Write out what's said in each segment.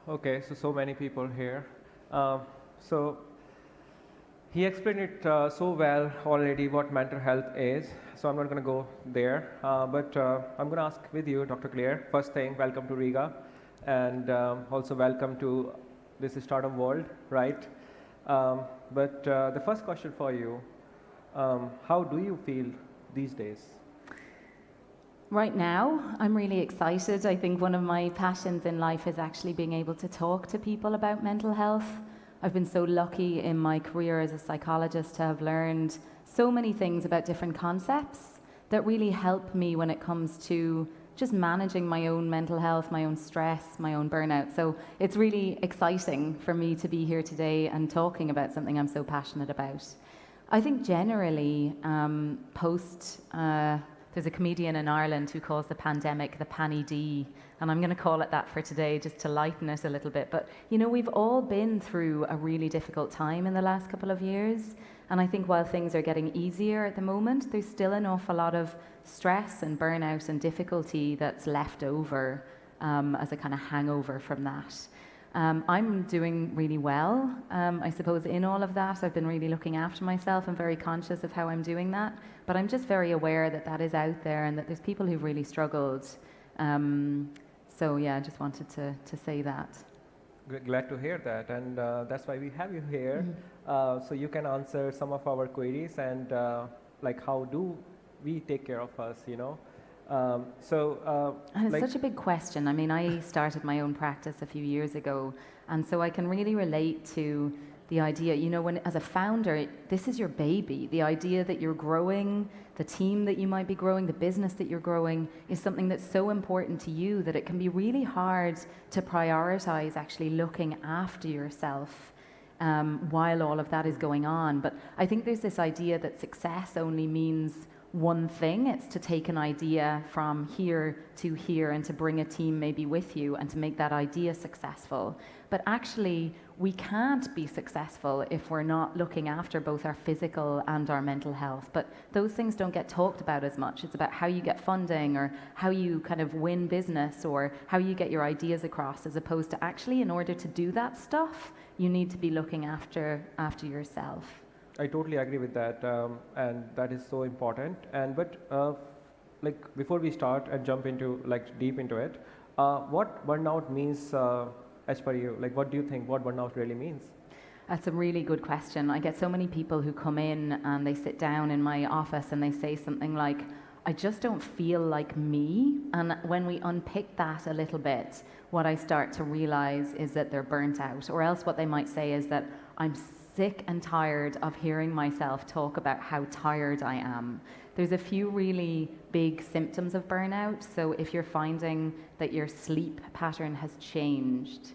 Okay, so many people here. So he explained it so well already what mental health is. So I'm not going to go there, but I'm going to ask with you, Dr. Clare. First thing, welcome to Riga, and also welcome to this startup world, right? But the first question for you: how do you feel these days? Right now, I'm really excited. I think one of my passions in life is actually being able to talk to people about mental health. I've been so lucky in my career as a psychologist to have learned so many things about different concepts that really help me when it comes to just managing my own mental health, my own stress, my own burnout. So it's really exciting for me to be here today and talking about something I'm so passionate about. I think generally, there's a comedian in Ireland who calls the pandemic the Panny D, and I'm going to call it that for today just to lighten it a little bit. But, you know, we've all been through a really difficult time in the last couple of years, and I think while things are getting easier at the moment, there's still an awful lot of stress and burnout and difficulty that's left over as a kind of hangover from that. I'm doing really well. I suppose in all of that, I've been really looking after myself and very conscious of how I'm doing that. But I'm just very aware that that is out there and that there's people who've really struggled. So yeah, I just wanted to say that. Glad to hear that, and that's why we have you here, so you can answer some of our queries and like how do we take care of us, you know. And it's such a big question. I mean, I started my own practice a few years ago, and so I can really relate to the idea, you know, when as a founder, this is your baby. The idea that you're growing, the team that you might be growing, the business that you're growing is something that's so important to you that it can be really hard to prioritize actually looking after yourself while all of that is going on. But I think there's this idea that success only means one thing. It's to take an idea from here to here and to bring a team maybe with you and to make that idea successful. But actually, we can't be successful if we're not looking after both our physical and our mental health. But those things don't get talked about as much. It's about how you get funding or how you kind of win business or how you get your ideas across, as opposed to actually, in order to do that stuff, you need to be looking after yourself. I totally agree with that, and that is so important. But like before we start and jump into like deep into it, what burnout means as per you? Like, what do you think? What burnout really means? That's a really good question. I get so many people who come in and they sit down in my office and they say something like, "I just don't feel like me." And when we unpick that a little bit, what I start to realize is that they're burnt out, or else what they might say is that I'm sick and tired of hearing myself talk about how tired I am. There's a few really big symptoms of burnout. So if you're finding that your sleep pattern has changed,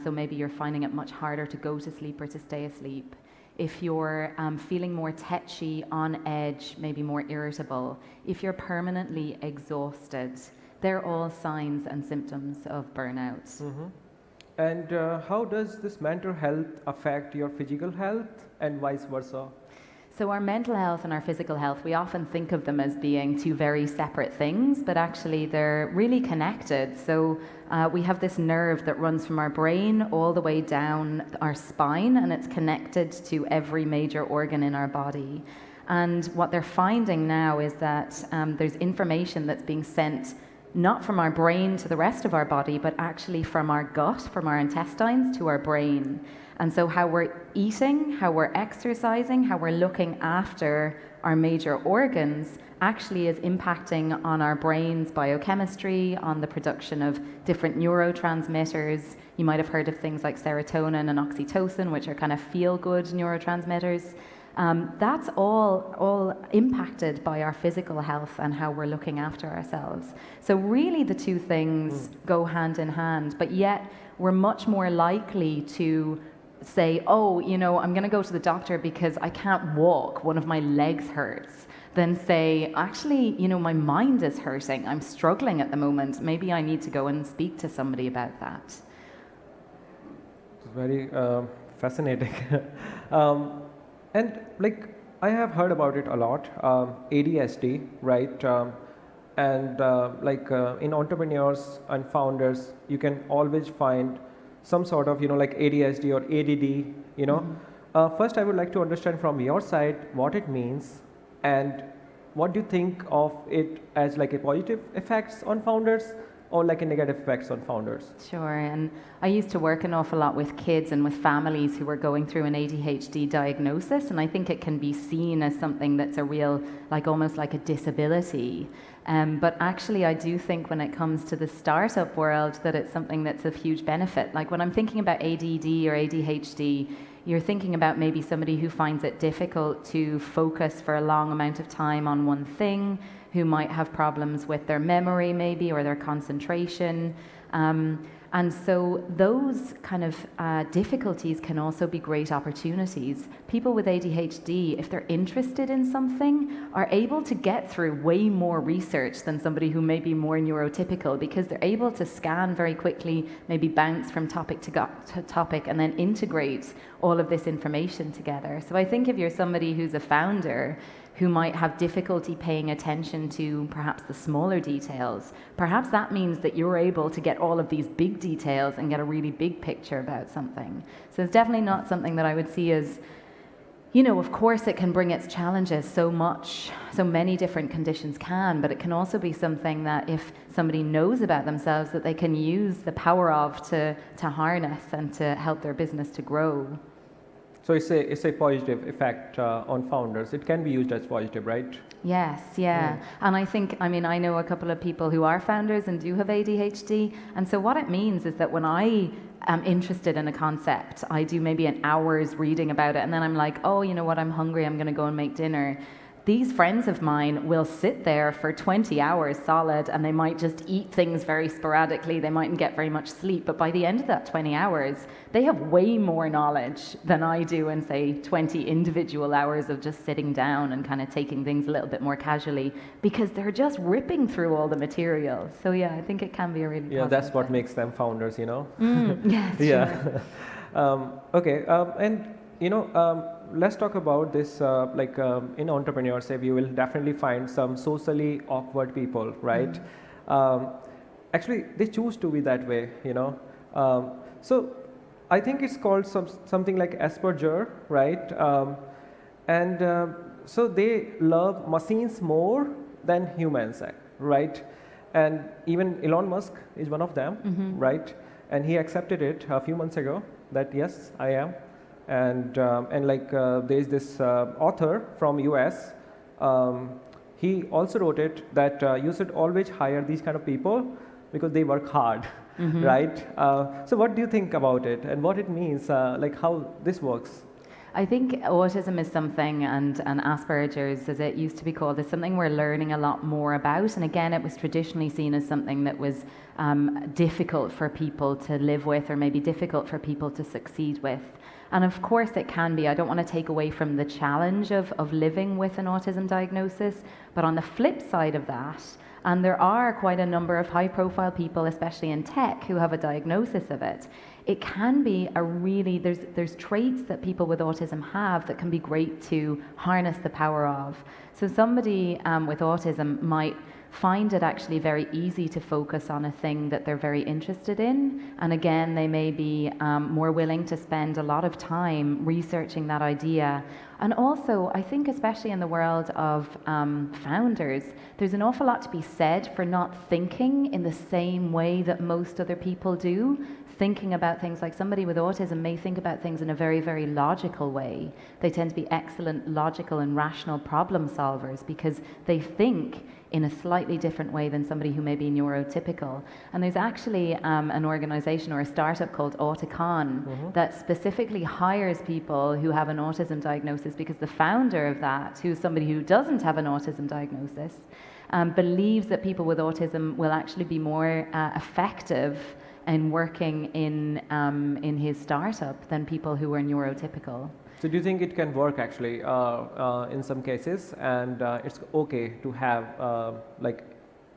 so maybe you're finding it much harder to go to sleep or to stay asleep. If you're feeling more tetchy, on edge, maybe more irritable, if you're permanently exhausted, they're all signs and symptoms of burnout. Mm-hmm. And how does this mental health affect your physical health and vice versa? So our mental health and our physical health, we often think of them as being two very separate things, but actually they're really connected. So we have this nerve that runs from our brain all the way down our spine, and it's connected to every major organ in our body. And what they're finding now is that there's information that's being sent not from our brain to the rest of our body, but actually from our gut, from our intestines to our brain. And so how we're eating, how we're exercising, how we're looking after our major organs actually is impacting on our brain's biochemistry, on the production of different neurotransmitters. You might have heard of things like serotonin and oxytocin, which are kind of feel-good neurotransmitters. That's all impacted by our physical health and how we're looking after ourselves. So really the two things go hand in hand, but yet we're much more likely to say, oh, you know, I'm going to go to the doctor because I can't walk, one of my legs hurts, than say, actually, you know, my mind is hurting, I'm struggling at the moment, maybe I need to go and speak to somebody about that. It's very fascinating. And like I have heard about it a lot, ADHD, right? In entrepreneurs and founders, you can always find some sort of, like ADHD or ADD, first I would like to understand from your side what it means and what do you think of it as like a positive effects on founders or like a negative effects on founders? Sure, and I used to work an awful lot with kids and with families who were going through an ADHD diagnosis, and I think it can be seen as something that's a real, like almost like a disability. But actually, I do think when it comes to the startup world that it's something that's of huge benefit. Like when I'm thinking about ADD or ADHD, you're thinking about maybe somebody who finds it difficult to focus for a long amount of time on one thing, who might have problems with their memory maybe or their concentration. And so those kind of difficulties can also be great opportunities. People with ADHD, if they're interested in something, are able to get through way more research than somebody who may be more neurotypical, because they're able to scan very quickly, maybe bounce from topic to topic, and then integrate all of this information together. So I think if you're somebody who's a founder, who might have difficulty paying attention to perhaps the smaller details, perhaps that means that you're able to get all of these big details and get a really big picture about something. So it's definitely not something that I would see as, of course it can bring its challenges so many different conditions can, but it can also be something that if somebody knows about themselves, that they can use the power of to harness and to help their business to grow. So it's a positive effect on founders. It can be used as positive, right? Yes, yeah. And I know a couple of people who are founders and do have ADHD. And so what it means is that when I am interested in a concept, I do maybe an hour's reading about it. And then I'm like, oh, you know what, I'm hungry, I'm going to go and make dinner. These friends of mine will sit there for 20 hours solid, and they might just eat things very sporadically. They mightn't get very much sleep, but by the end of that 20 hours, they have way more knowledge than I do in, say, 20 individual hours of just sitting down and kind of taking things a little bit more casually, because they're just ripping through all the material. So yeah, I think it can be a really positive that's what thing. makes them founders, Yes, yeah. Sure. Okay, let's talk about this, in entrepreneurship, you will definitely find some socially awkward people, right? Actually, they choose to be that way, So I think it's called something like Asperger, right? So they love machines more than humans, right? And even Elon Musk is one of them, right? And he accepted it a few months ago that yes, I am. And there's this author from US. He also wrote it that you should always hire these kind of people because they work hard, right? So what do you think about it and what it means, how this works? I think autism is something, and Asperger's, as it used to be called, is something we're learning a lot more about. And again, it was traditionally seen as something that was difficult for people to live with, or maybe difficult for people to succeed with. And of course it can be. I don't want to take away from the challenge of living with an autism diagnosis, but on the flip side of that, and there are quite a number of high-profile people, especially in tech, who have a diagnosis of it. It can be there's traits that people with autism have that can be great to harness the power of. So somebody with autism might find it actually very easy to focus on a thing that they're very interested in. And again, they may be more willing to spend a lot of time researching that idea. And also, I think especially in the world of founders, there's an awful lot to be said for not thinking in the same way that most other people do. Thinking about things, like somebody with autism may think about things in a very, very logical way. They tend to be excellent logical and rational problem solvers because they think in a slightly different way than somebody who may be neurotypical. And there's actually an organization or a startup called Auticon that specifically hires people who have an autism diagnosis, because the founder of that, who's somebody who doesn't have an autism diagnosis, believes that people with autism will actually be more effective in working in his startup than people who are neurotypical. So do you think it can work actually in some cases, and it's okay to have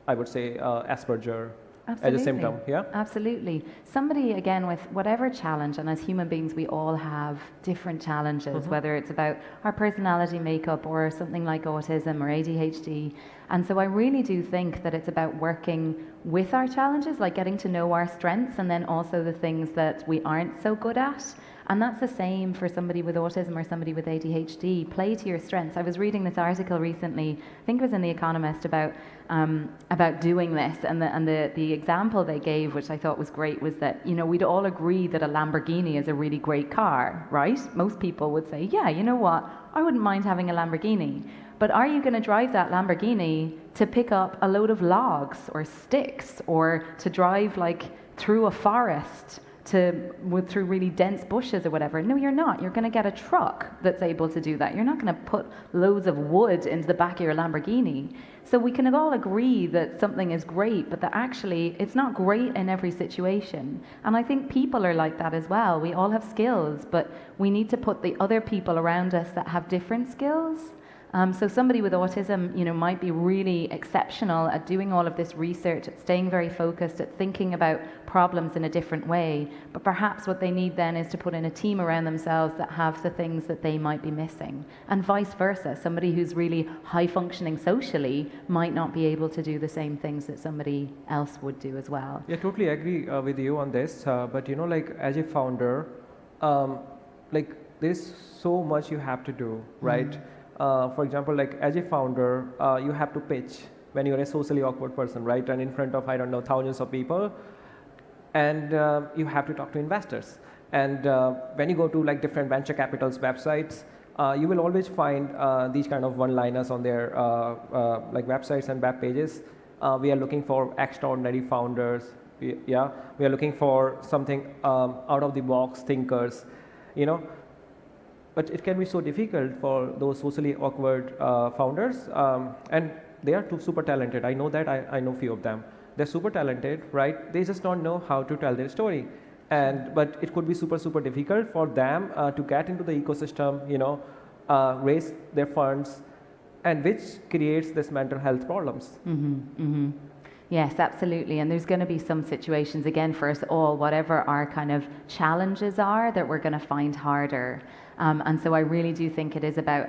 I would say Asperger as a symptom? Yeah, absolutely. Somebody, again, with whatever challenge, and as human beings we all have different challenges, whether it's about our personality makeup or something like autism or ADHD. And so I really do think that it's about working with our challenges, like getting to know our strengths and then also the things that we aren't so good at. And that's the same for somebody with autism or somebody with ADHD. Play to your strengths. I was reading this article recently, I think it was in The Economist, about doing this, and the example they gave, which I thought was great, was that, we'd all agree that a Lamborghini is a really great car, right? Most people would say, yeah, you know what, I wouldn't mind having a Lamborghini. But are you going to drive that Lamborghini to pick up a load of logs or sticks, or to drive through a forest, through really dense bushes or whatever? No, you're not. You're going to get a truck that's able to do that. You're not going to put loads of wood into the back of your Lamborghini. So we can all agree that something is great, but that actually it's not great in every situation. And I think people are like that as well. We all have skills, but we need to put the other people around us that have different skills. So somebody with autism, might be really exceptional at doing all of this research, at staying very focused, at thinking about problems in a different way. But perhaps what they need then is to put in a team around themselves that have the things that they might be missing. And vice versa. Somebody who's really high functioning socially might not be able to do the same things that somebody else would do as well. Yeah, totally agree with you on this. But as a founder, there's so much you have to do, right? Mm-hmm. For example, as a founder, you have to pitch when you're a socially awkward person, right? And in front of, thousands of people. And you have to talk to investors. And when you go to different venture capitals websites, you will always find these kind of one-liners on their websites and web pages. We are looking for extraordinary founders. We are looking for something out of the box thinkers, But it can be so difficult for those socially awkward founders, and they are super talented. I know that. I know few of them. They're super talented, right? They just don't know how to tell their story, but it could be super difficult for them to get into the ecosystem, raise their funds, and which creates this mental health problems. Mm-hmm, mm-hmm. Yes, absolutely. And there's going to be some situations, again, for us all, whatever our kind of challenges are, that we're going to find harder. And so I really do think it is about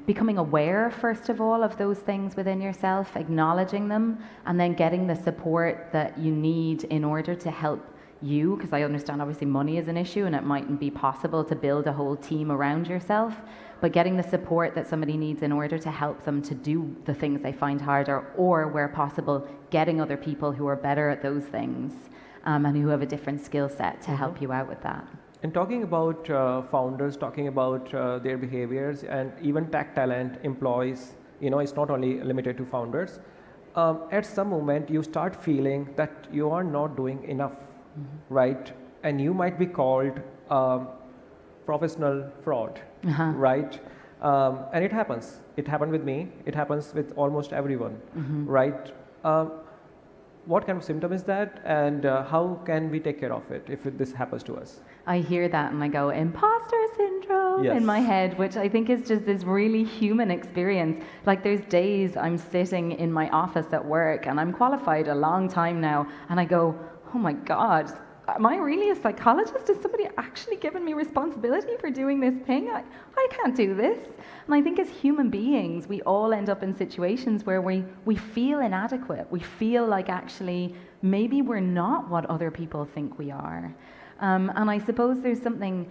becoming aware, first of all, of those things within yourself, acknowledging them, and then getting the support that you need in order to help you, because I understand obviously money is an issue and it mightn't be possible to build a whole team around yourself, but getting the support that somebody needs in order to help them to do the things they find harder, or where possible, getting other people who are better at those things and who have a different skill set to help you out with that. And talking about founders, talking about their behaviors, and even tech talent, employees, it's not only limited to founders. At some moment, you start feeling that you are not doing enough, right? And you might be called professional fraud, right? And it happens. It happened with me. It happens with almost everyone, right? What kind of symptom is that, and how can we take care of it if this happens to us? I hear that and I go, imposter syndrome in my head, which I think is just this really human experience. There's days I'm sitting in my office at work, and I'm qualified a long time now, and I go, oh my God, am I really a psychologist? Is somebody actually giving me responsibility for doing this thing? I can't do this. And I think as human beings, we all end up in situations where we feel inadequate. We feel like actually maybe we're not what other people think we are. And I suppose there's something,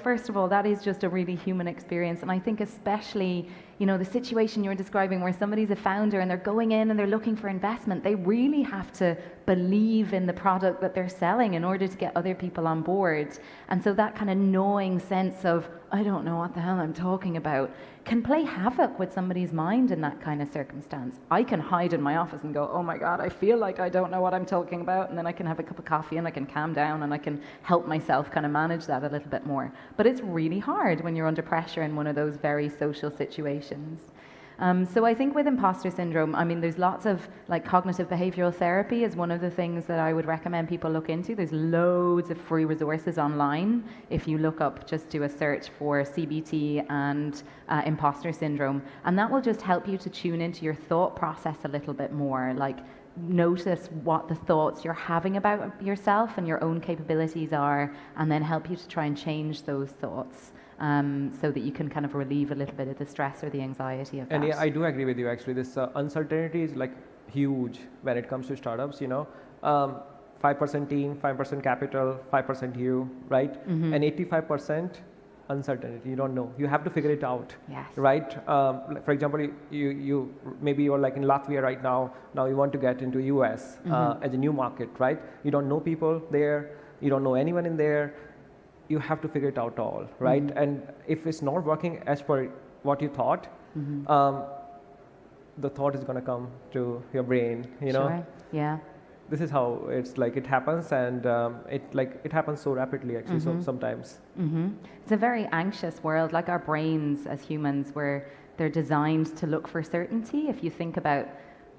first of all, that is just a really human experience. And I think especially, the situation you're describing where somebody's a founder and they're going in and they're looking for investment, they really have to believe in the product that they're selling in order to get other people on board. And so that kind of gnawing sense of, I don't know what the hell I'm talking about, can play havoc with somebody's mind in that kind of circumstance. I can hide in my office and go, oh my God, I feel like I don't know what I'm talking about, and then I can have a cup of coffee and I can calm down and I can help myself kind of manage that a little bit more. But it's really hard when you're under pressure in one of those very social situations. So I think with imposter syndrome, there's lots of cognitive behavioral therapy is one of the things that I would recommend people look into. There's loads of free resources online. If you look up, just do a search for CBT and imposter syndrome, and that will just help you to tune into your thought process a little bit more. Notice what the thoughts you're having about yourself and your own capabilities are, and then help you to try and change those thoughts. so that you can kind of relieve a little bit of the stress or the anxiety of that. And yeah, I do agree with you actually. This uncertainty is like huge when it comes to startups, 5% team, 5% capital, 5% you, right? And 85% uncertainty, you don't know. You have to figure it out, Yes. right? For example, you maybe you're like in Latvia right now you want to get into US as a new market, right? You don't know people there, you don't know anyone in there, you have to figure it out all, right? And if it's not working as per what you thought, the thought is going to come to your brain, you know? Sure. Yeah. This is how it's like it happens, and it happens so rapidly actually. So sometimes It's a very anxious world. Like our brains as humans, they're designed to look for certainty. If you think about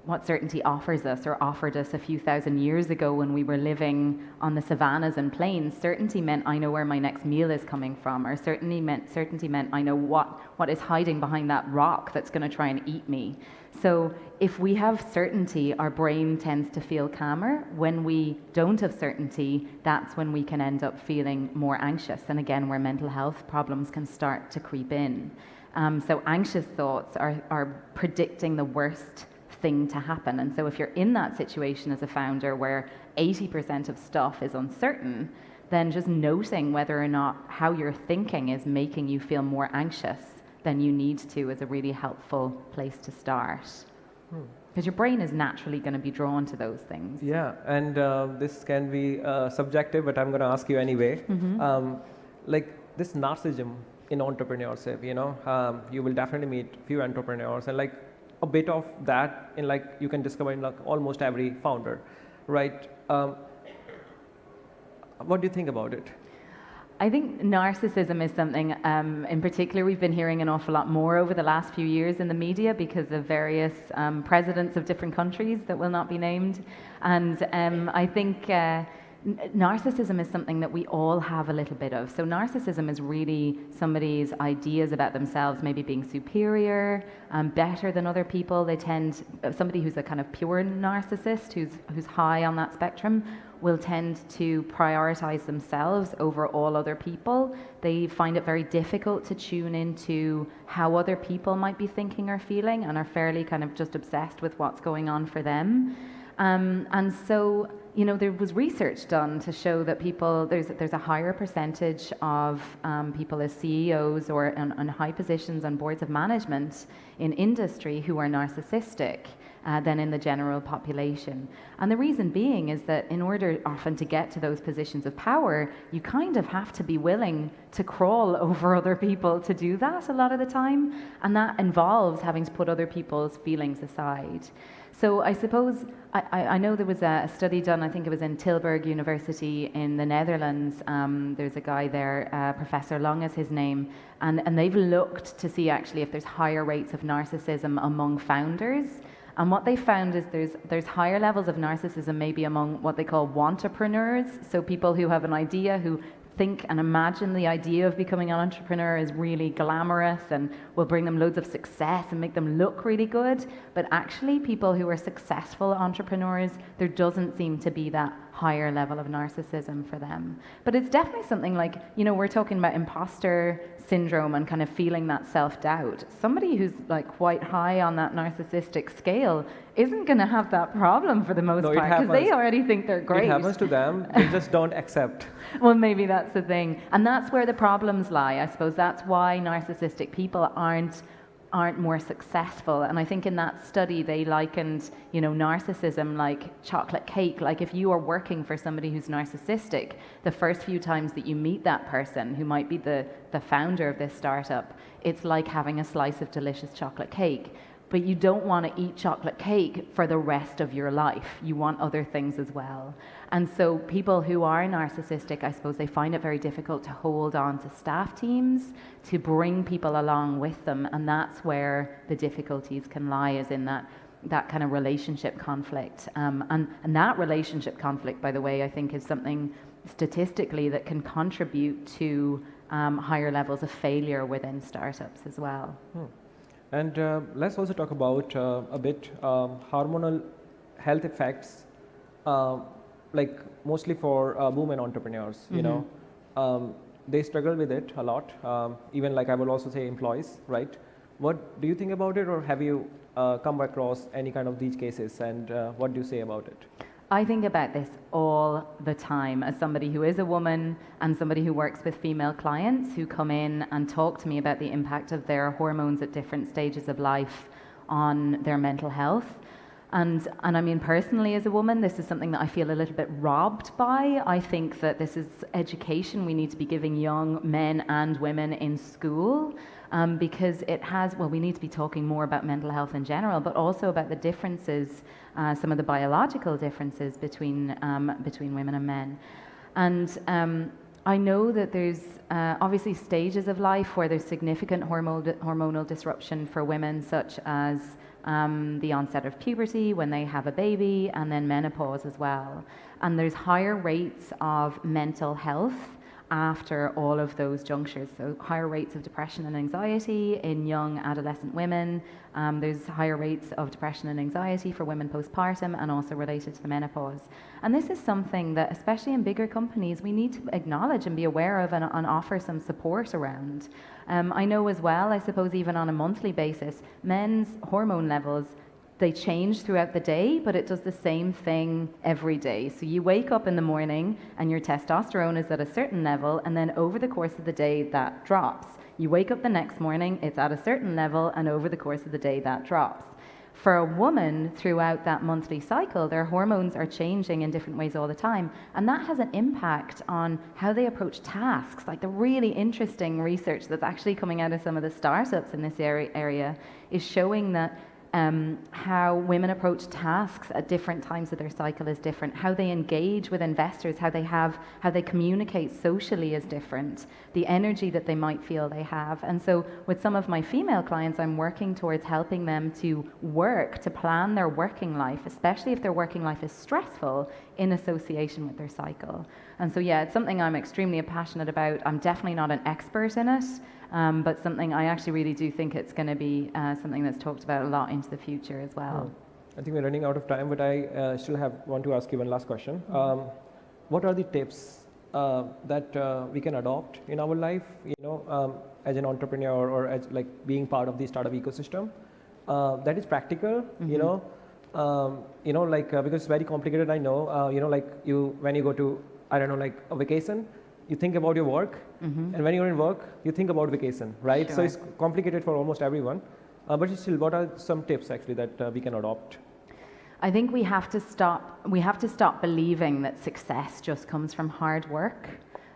what certainty offers us or offered us a few thousand years ago when we were living on the savannas and plains, certainty meant I know where my next meal is coming from, or certainty meant I know what is hiding behind that rock that's going to try and eat me. So if we have certainty, our brain tends to feel calmer. When we don't have certainty, that's when we can end up feeling more anxious. And again, where mental health problems can start to creep in. So anxious thoughts are predicting the worst thing to happen. And so if you're in that situation as a founder where 80% of stuff is uncertain, then just noting whether or not how you're thinking is making you feel more anxious than you need to is a really helpful place to start. Because your brain is naturally going to be drawn to those things. Yeah, and this can be subjective, but I'm going to ask you anyway. Like this narcissism in entrepreneurship, you will definitely meet few entrepreneurs, and like a bit of that in like you can discover in like almost every founder, right? What do you think about it? I think narcissism is something, in particular, we've been hearing an awful lot more over the last few years in the media because of various presidents of different countries that will not be named. And I think narcissism is something that we all have a little bit of. So narcissism is really somebody's ideas about themselves maybe being superior, better than other people. Somebody who's a kind of pure narcissist, who's high on that spectrum, will tend to prioritize themselves over all other people. They find it very difficult to tune into how other people might be thinking or feeling, and are fairly kind of just obsessed with what's going on for them. And so, there was research done to show that there's a higher percentage of people as CEOs or on high positions on boards of management in industry who are narcissistic than in the general population. And the reason being is that in order often to get to those positions of power, you kind of have to be willing to crawl over other people to do that a lot of the time. And that involves having to put other people's feelings aside. So I suppose, I know there was a study done, I think it was in Tilburg University in the Netherlands. There's a guy there, Professor Long is his name, and they've looked to see actually if there's higher rates of narcissism among founders. And what they found is there's higher levels of narcissism maybe among what they call wantrepreneurs, so people who have an idea, who think and imagine the idea of becoming an entrepreneur is really glamorous and will bring them loads of success and make them look really good. But actually, people who are successful entrepreneurs, there doesn't seem to be that higher level of narcissism for them. But it's definitely something like, we're talking about imposter syndrome and kind of feeling that self-doubt. Somebody who's like quite high on that narcissistic scale isn't going to have that problem for the most part, because they already think they're great. It happens to them, they just don't accept. Well, maybe that's the thing. And that's where the problems lie. I suppose that's why narcissistic people aren't more successful. And I think in that study they likened, narcissism like chocolate cake. Like if you are working for somebody who's narcissistic, the first few times that you meet that person who might be the founder of this startup, it's like having a slice of delicious chocolate cake. But you don't want to eat chocolate cake for the rest of your life. You want other things as well. And so people who are narcissistic, I suppose they find it very difficult to hold on to staff teams, to bring people along with them. And that's where the difficulties can lie, is in that kind of relationship conflict. And that relationship conflict, by the way, I think is something statistically that can contribute to higher levels of failure within startups as well. And let's also talk about a bit hormonal health effects, like mostly for women entrepreneurs. they struggle with it a lot. Even like I will also say employees, right? What do you think about it, or have you come across any kind of these cases, and what do you say about it? I think about this all the time as somebody who is a woman and somebody who works with female clients who come in and talk to me about the impact of their hormones at different stages of life on their mental health. And I mean, personally, as a woman, this is something that I feel a little bit robbed by. I think that this is education we need to be giving young men and women in school, because it has, well, we need to be talking more about mental health in general, but also about the differences, some of the biological differences between women and men. And I know that there's obviously stages of life where there's significant hormonal disruption for women, such as the onset of puberty when they have a baby, and then menopause as well. And there's higher rates of mental health after all of those junctures. So higher rates of depression and anxiety in young adolescent women. There's higher rates of depression and anxiety for women postpartum, and also related to the menopause. And this is something that, especially in bigger companies, we need to acknowledge and be aware of, and offer some support around. I know as well, I suppose even on a monthly basis, men's hormone levels, they change throughout the day, but it does the same thing every day. So you wake up in the morning and your testosterone is at a certain level, and then over the course of the day that drops. You wake up the next morning, it's at a certain level, and over the course of the day that drops. For a woman, throughout that monthly cycle, their hormones are changing in different ways all the time, and that has an impact on how they approach tasks. Like the really interesting research that's actually coming out of some of the startups in this area is showing that how women approach tasks at different times of their cycle is different. How they engage with investors, how they communicate socially is different. The energy that they might feel they have. And so with some of my female clients, I'm working towards helping them to plan their working life, especially if their working life is stressful, in association with their cycle. And so yeah, it's something I'm extremely passionate about. I'm definitely not an expert in it. But something I actually really do think it's going to be something that's talked about a lot into the future as well. I think we're running out of time, but I still want to ask you one last question. What are the tips that we can adopt in our life, as an entrepreneur, or as like being part of the startup ecosystem, that is practical, because it's very complicated. I know, when you go to, I don't know, like a vacation, you think about your work, and when you're in work, you think about vacation, right? Sure. So it's complicated for almost everyone. But still, what are some tips actually that we can adopt? I think we have to stop believing that success just comes from hard work.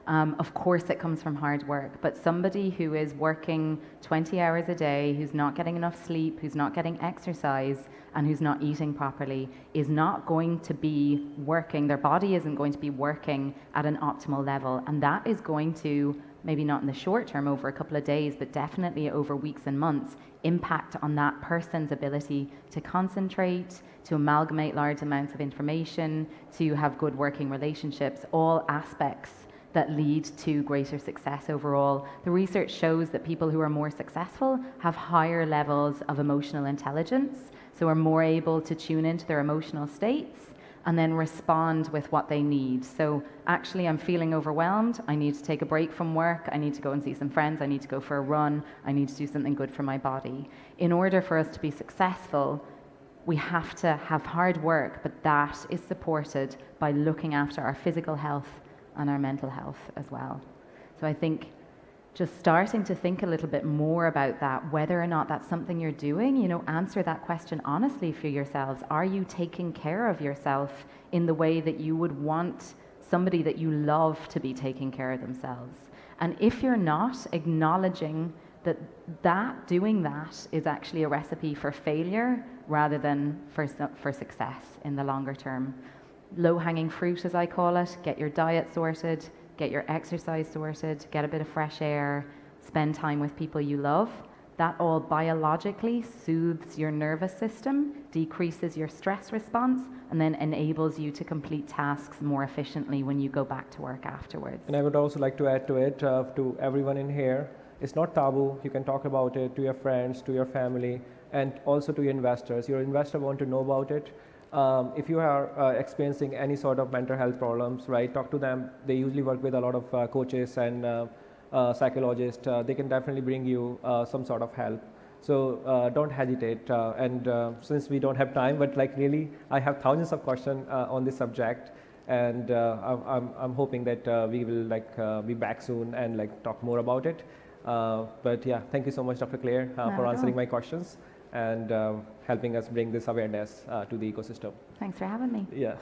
Of course it comes from hard work, but somebody who is working 20 hours a day, who's not getting enough sleep, who's not getting exercise, and who's not eating properly is not going to be working, their body isn't going to be working at an optimal level. And that is going to, maybe not in the short term over a couple of days, but definitely over weeks and months, impact on that person's ability to concentrate, to amalgamate large amounts of information, to have good working relationships, all aspects that lead to greater success overall. The research shows that people who are more successful have higher levels of emotional intelligence, so are more able to tune into their emotional states and then respond with what they need. So actually, I'm feeling overwhelmed. I need to take a break from work. I need to go and see some friends. I need to go for a run. I need to do something good for my body. In order for us to be successful, we have to have hard work, but that is supported by looking after our physical health and our mental health as well. So I think just starting to think a little bit more about that, whether or not that's something you're doing, answer that question honestly for yourselves. Are you taking care of yourself in the way that you would want somebody that you love to be taking care of themselves? And if you're not, acknowledging that doing that is actually a recipe for failure rather than for success in the longer term. Low-hanging fruit, as I call it: get your diet sorted, get your exercise sorted, get a bit of fresh air, spend time with people you love. That all biologically soothes your nervous system, decreases your stress response, and then enables you to complete tasks more efficiently when you go back to work afterwards. And I would also like to add to it, to everyone in here, it's not taboo. You can talk about it to your friends, to your family, and also to your investors. Your investor want to know about it. If you are experiencing any sort of mental health problems, right, talk to them. They usually work with a lot of coaches and psychologists. They can definitely bring you some sort of help. So don't hesitate. Since we don't have time, but like really, I have thousands of questions on this subject, and I'm hoping that we will like be back soon and like talk more about it. But yeah, thank you so much, Dr. Clare, for answering my questions and helping us bring this awareness to the ecosystem. Thanks for having me. Yeah.